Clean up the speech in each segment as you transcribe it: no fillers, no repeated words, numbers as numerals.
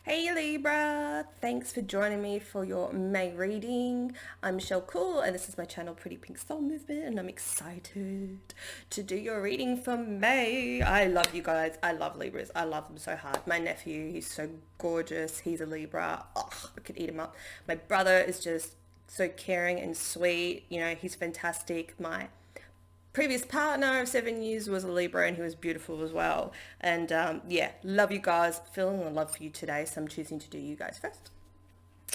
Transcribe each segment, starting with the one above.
Hey Libra, thanks for joining me for your May reading. I'm Michelle Cool and this is my channel Pretty Pink Soul Movement and I'm excited to do your reading for May. I love you guys. I love Libras. I love them so hard. My nephew, he's so gorgeous. He's a Libra. Oh, I could eat him up. My brother is just so caring and sweet. You know, he's fantastic. My previous partner of 7 years was a Libra and he was beautiful as well. And yeah, love you guys. Feeling the love for you today. So I'm choosing to do you guys first.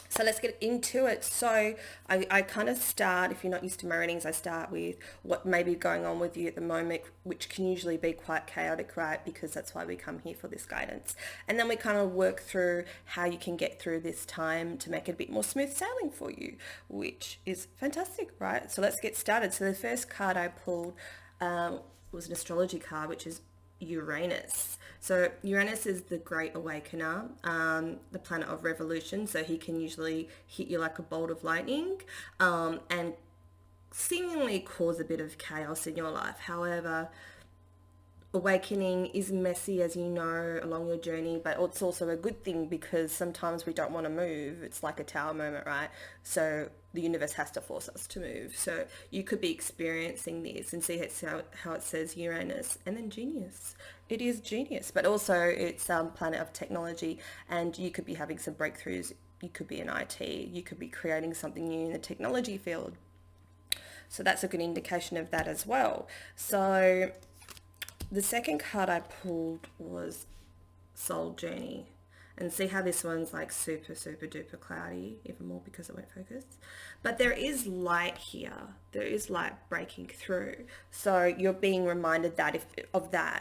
So let's get into it. So I kind of start, if you're not used to my readings, I start with what may be going on with you at the moment, which can usually be quite chaotic, right? Because that's why we come here for this guidance. And then we kind of work through how you can get through this time to make it a bit more smooth sailing for you, which is fantastic, right? So let's get started. So the first card I pulled was an astrology card, which is Uranus. So Uranus is the great awakener, the planet of revolution. So he can usually hit you like a bolt of lightning and seemingly cause a bit of chaos in your life. However, awakening is messy, as you know, along your journey, but it's also a good thing because sometimes we don't want to move. It's like a tower moment, right? So the universe has to force us to move. So you could be experiencing this and see how it says Uranus and then genius. It is genius, but also it's planet of technology and you could be having some breakthroughs. You could be in IT. You could be creating something new in the technology field. So that's a good indication of that as well. So the second card I pulled was Soul Journey. And see how this one's like super duper cloudy, even more because it won't focus. But there is light here. There is light breaking through. So you're being reminded that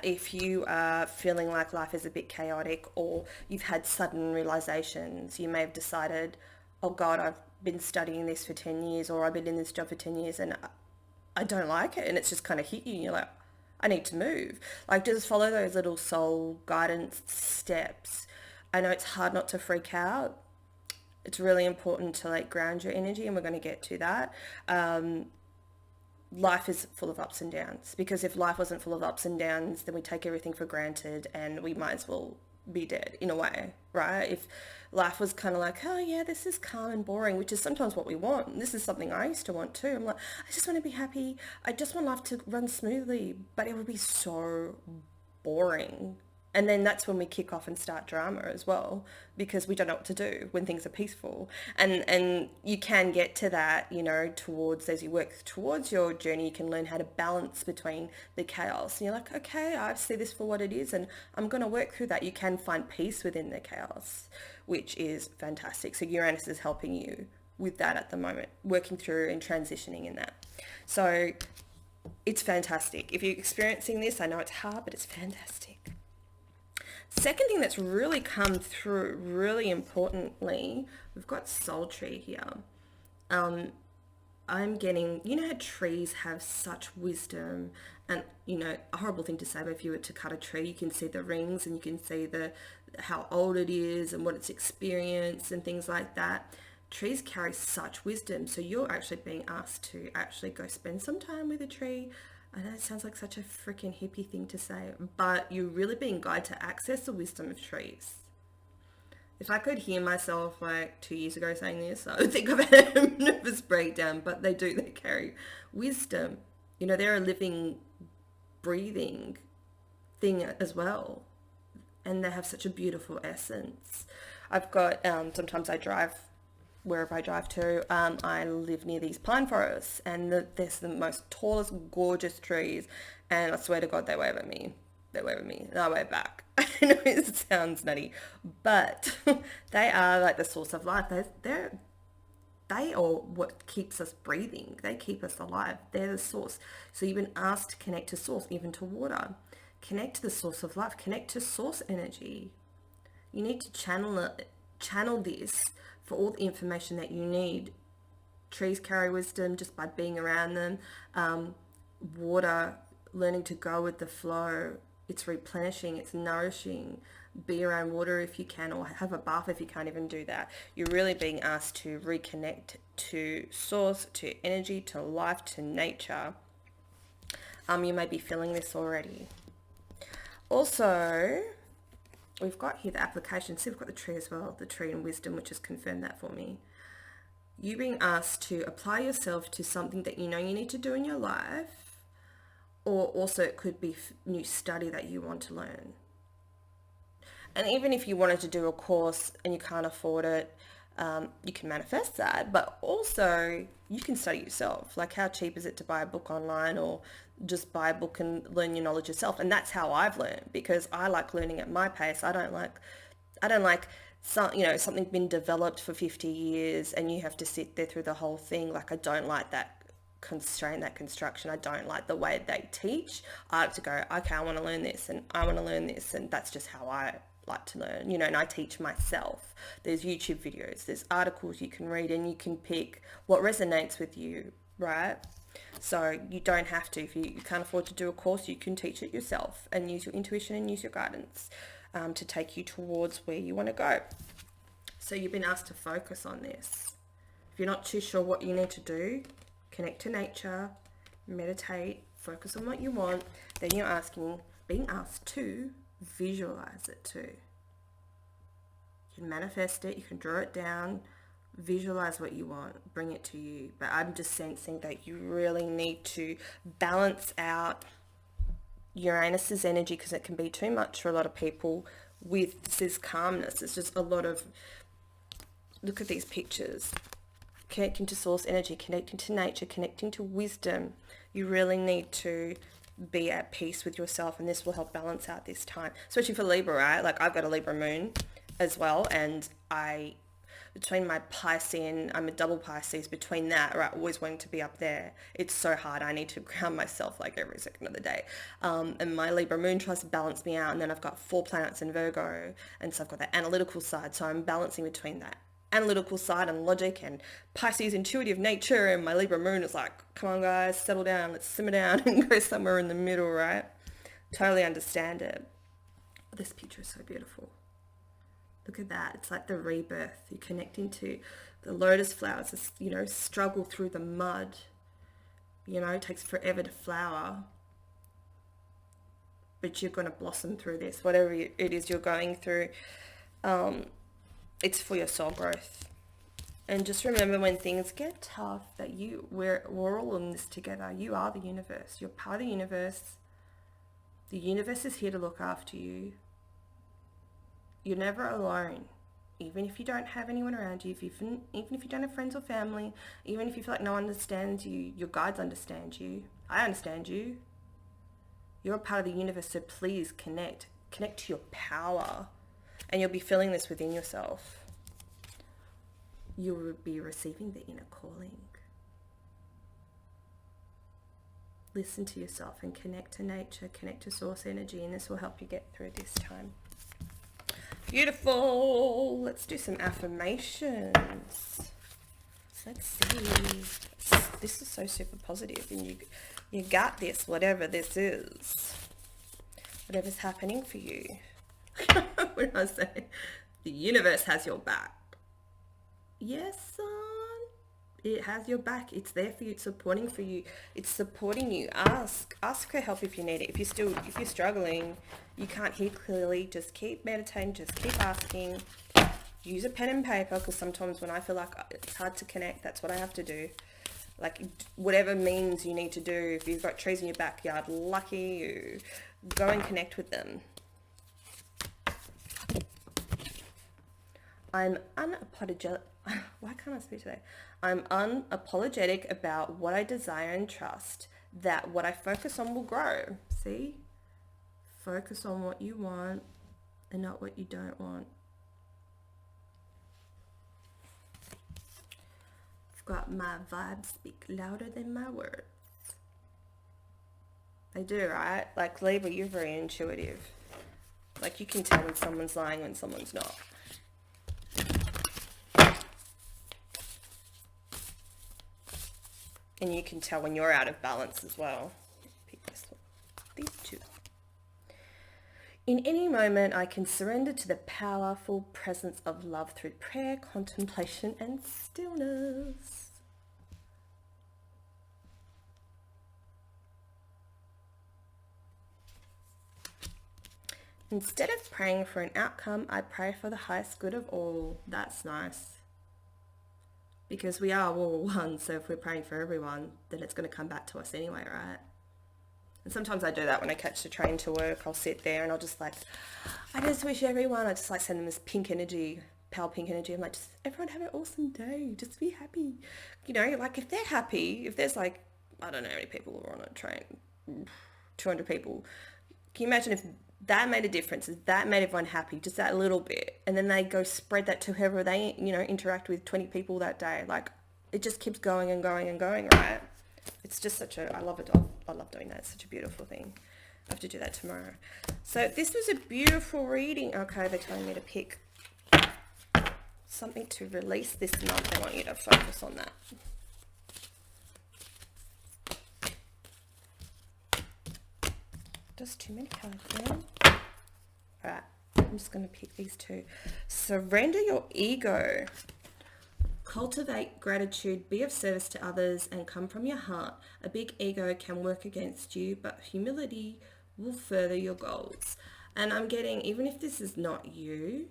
if you are feeling like life is a bit chaotic or you've had sudden realizations, you may have decided, oh God, I've been studying this for 10 years or I've been in this job for 10 years and I don't like it. And it's just kind of hit you and you're like, I need to move. Like just follow those little soul guidance steps. I know it's hard not to freak out. It's really important to like ground your energy and we're going to get to that. Life is full of ups and downs because if life wasn't full of ups and downs, then we take everything for granted and we might as well be dead in a way, right? If life was kind of like, oh yeah, this is calm and boring, which is sometimes what we want. And this is something I used to want too. I'm like, I just want to be happy. I just want life to run smoothly, but it would be so boring. And then that's when we kick off and start drama as well, because we don't know what to do when things are peaceful. And you can get to that, you know, towards as you work towards your journey, you can learn how to balance between the chaos. And you're like, okay, I see this for what it is, and I'm going to work through that. You can find peace within the chaos, which is fantastic. So Uranus is helping you with that at the moment, working through and transitioning in that. So it's fantastic. If you're experiencing this, I know it's hard, but it's fantastic. Second thing that's really come through really importantly, we've got soul tree here. Um, I'm getting, you know how trees have such wisdom and, you know, a horrible thing to say, but if you were to cut a tree, you can see the rings and you can see how old it is and what it's experienced and things like that. Trees carry such wisdom. So you're actually being asked to actually go spend some time with a tree. I know it sounds like such a freaking hippie thing to say, but you're really being guided to access the wisdom of trees. If I could hear myself like 2 years ago saying this, I would think I've had a nervous breakdown, but they do, they carry wisdom. You know, they're a living, breathing thing as well. And they have such a beautiful essence. I've got, sometimes I drive wherever I drive to, I live near these pine forests and there's the most tallest, gorgeous trees. And I swear to God, they wave at me. They wave at me and I wave back. I know it sounds nutty, but they are like the source of life. They are what keeps us breathing. They keep us alive. They're the source. So you've been asked to connect to source, even to water. Connect to the source of life. Connect to source energy. You need to channel this for all the information that you need. Trees carry wisdom just by being around them. Water, learning to go with the flow. It's replenishing, it's nourishing. Be around water if you can, or have a bath if you can't even do that. You're really being asked to reconnect to source, to energy, to life, to nature. You may be feeling this already. Also, we've got here the application. See, we've got the tree as well, the tree and wisdom, which has confirmed that for me. You being asked to apply yourself to something that you know you need to do in your life, or also it could be new study that you want to learn. And even if you wanted to do a course and you can't afford it, you can manifest that. But also, you can study yourself. Like, how cheap is it to buy a book online or just buy a book and learn your knowledge yourself? And that's how I've learned, because I like learning at my pace. I don't like something been developed for 50 years and you have to sit there through the whole thing. Like, I don't like that constraint, that construction. I don't like the way they teach. I like to go, okay, I want to learn this and I want to learn this, and that's just how I like to learn, and I teach myself. There's YouTube videos, there's articles you can read, and you can pick what resonates with you, right? So you don't have to. If you can't afford to do a course, you can teach it yourself and use your intuition and use your guidance to take you towards where you want to go. So you've been asked to focus on this. If you're not too sure what you need to do, connect to nature, meditate, focus on what you want. Then you're being asked to visualize it too. You can manifest it, you can draw it down, visualize what you want, bring it to you. But I'm just sensing that you really need to balance out Uranus's energy, because it can be too much for a lot of people. With this calmness, it's just a lot of, look at these pictures, connecting to source energy, connecting to nature, connecting to wisdom. You really need to be at peace with yourself, and this will help balance out this time, especially for Libra, right? Like, I've got a Libra moon as well, and between my Piscean, I'm a double Pisces, between that, right, always wanting to be up there. It's so hard. I need to ground myself like every second of the day. And my Libra moon tries to balance me out, and then I've got 4 planets in Virgo, and so I've got that analytical side, so I'm balancing between that analytical side and logic and Pisces intuitive nature, and my Libra moon is like, come on guys, settle down, let's simmer down and go somewhere in the middle, right? Totally understand it. This picture is so beautiful. Look at that. It's like the rebirth. You're connecting to the lotus flowers, struggle through the mud. It takes forever to flower, but you're going to blossom through this, whatever it is you're going through. It's for your soul growth. And just remember, when things get tough, that we're all in this together. You are the universe. You're part of the universe. The universe is here to look after you. You're never alone. Even if you don't have anyone around you, even if you don't have friends or family, even if you feel like no one understands you, your guides understand you. I understand you. You're a part of the universe, so please connect. Connect to your power. And you'll be feeling this within yourself. You will be receiving the inner calling. Listen to yourself and connect to nature, connect to source energy, and this will help you get through this time. Beautiful. Let's do some affirmations. Let's see. This is so super positive, and you got this, whatever this is. Whatever's happening for you. When I say the universe has your back. Yes, son. It has your back. It's there for you. It's supporting for you. It's supporting you. Ask for help if you need it. If you're struggling, you can't hear clearly, just keep meditating. Just keep asking. Use a pen and paper, because sometimes when I feel like it's hard to connect, that's what I have to do. Like, whatever means you need to do. If you've got trees in your backyard, lucky you. Go and connect with them. I'm unapologetic. Why can't I speak today? I'm unapologetic about what I desire and trust that what I focus on will grow. See? Focus on what you want and not what you don't want. I've got my vibes speak louder than my words. They do, right? Like, Libra, you're very intuitive. Like, you can tell when someone's lying, when someone's not. And you can tell when you're out of balance as well. Pick this one. These two. In any moment, I can surrender to the powerful presence of love through prayer, contemplation, and stillness. Instead of praying for an outcome, I pray for the highest good of all. That's nice. Because we are all one, so if we're praying for everyone, then it's going to come back to us anyway, right? And sometimes I do that when I catch the train to work. I'll sit there and I'll just like, I just wish everyone, I just like send them this pink energy, pale pink energy. I'm like, just everyone have an awesome day. Just be happy. You know, like if they're happy, if there's like, I don't know how many people are on a train, 200 people. Can you imagine if that made a difference, if that made everyone happy, just that little bit, and then they go spread that to whoever they, you know, interact with 20 people that day. Like it just keeps going and going and going, right? It's just such a, I love it. I love doing that. It's such a beautiful thing. I have to do that tomorrow. So this was a beautiful reading. Okay, they're telling me to pick something to release this month. I want you to focus on that. Just too many cards, man. Alright, I'm just going to pick these two. Surrender your ego. Cultivate gratitude, be of service to others, and come from your heart. A big ego can work against you, but humility will further your goals. And I'm getting, even if this is not you,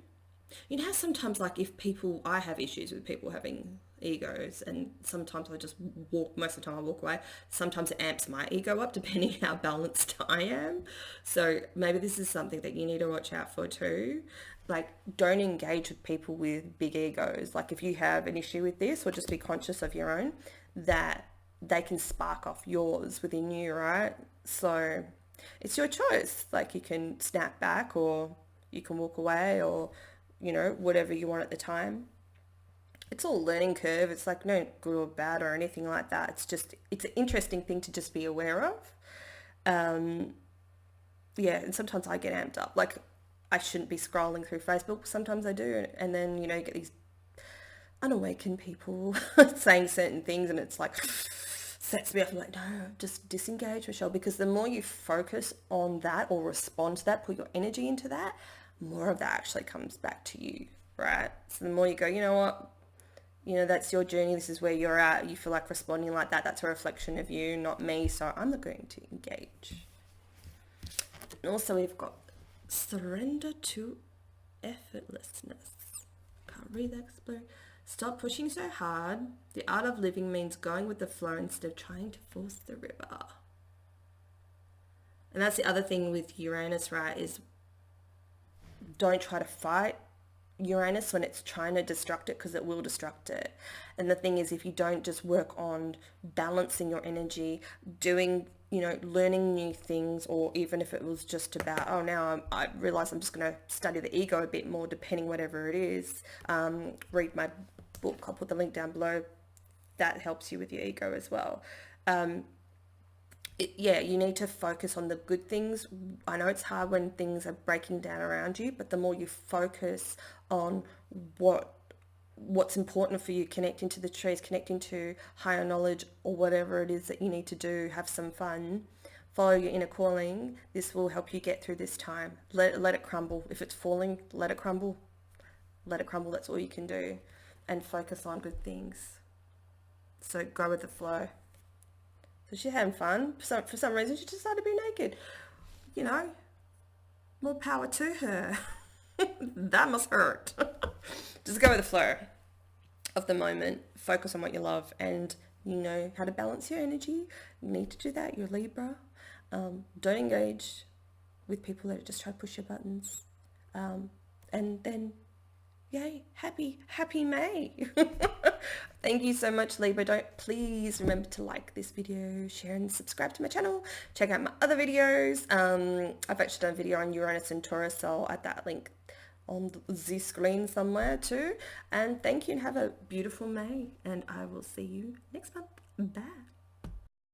you know how sometimes like if people, I have issues with people having egos, and sometimes I just walk, most of the time I walk away. Sometimes it amps my ego up depending how balanced I am. So maybe this is something that you need to watch out for too. Like don't engage with people with big egos. Like if you have an issue with this, or just be conscious of your own, that they can spark off yours within you, right? So it's your choice. Like you can snap back, or you can walk away, or you know, whatever you want at the time. It's all a learning curve. It's like no good or bad or anything like that. It's just, it's an interesting thing to just be aware of. Yeah, and sometimes I get amped up. Like I shouldn't be scrolling through Facebook. Sometimes I do. And then, you know, you get these unawakened people saying certain things, and it's like sets me off. I'm like, no, just disengage, Michelle, because the more you focus on that or respond to that, put your energy into that, more of that actually comes back to you, right? So the more you go, you know what, you know, that's your journey, this is where you're at, you feel like responding like that, that's a reflection of you, not me, so I'm not going to engage. And also we've got surrender to effortlessness. Can't read that, explode. Stop pushing so hard. The art of living means going with the flow instead of trying to force the river. And that's the other thing with Uranus, right, is don't try to fight Uranus when it's trying to destruct it, because it will destruct it. And the thing is, if you don't just work on balancing your energy, doing, you know, learning new things, or even if it was just about, oh, now I realize I'm just going to study the ego a bit more, depending whatever it is. Read my book. I'll put the link down below. That helps you with your ego as well. Yeah, you need to focus on the good things. I know it's hard when things are breaking down around you, but the more you focus on what's important for you, connecting to the trees, connecting to higher knowledge, or whatever it is that you need to do, have some fun, follow your inner calling, this will help you get through this time. Let it crumble. If it's falling, let it crumble. Let it crumble. That's all you can do. And focus on good things. So go with the flow. So she's having fun. For some reason, she decided to be naked. You know, more power to her. That must hurt. Just go with the flow of the moment. Focus on what you love, and you know how to balance your energy. You need to do that. You're Libra. Don't engage with people that just try to push your buttons. And then, yay, happy May. Thank you so much, Libra. Please remember to like this video, share and subscribe to my channel. Check out my other videos. I've actually done a video on Uranus and Taurus, so I'll add that link on the screen somewhere too. And thank you, and have a beautiful May, and I will see you next month. Bye.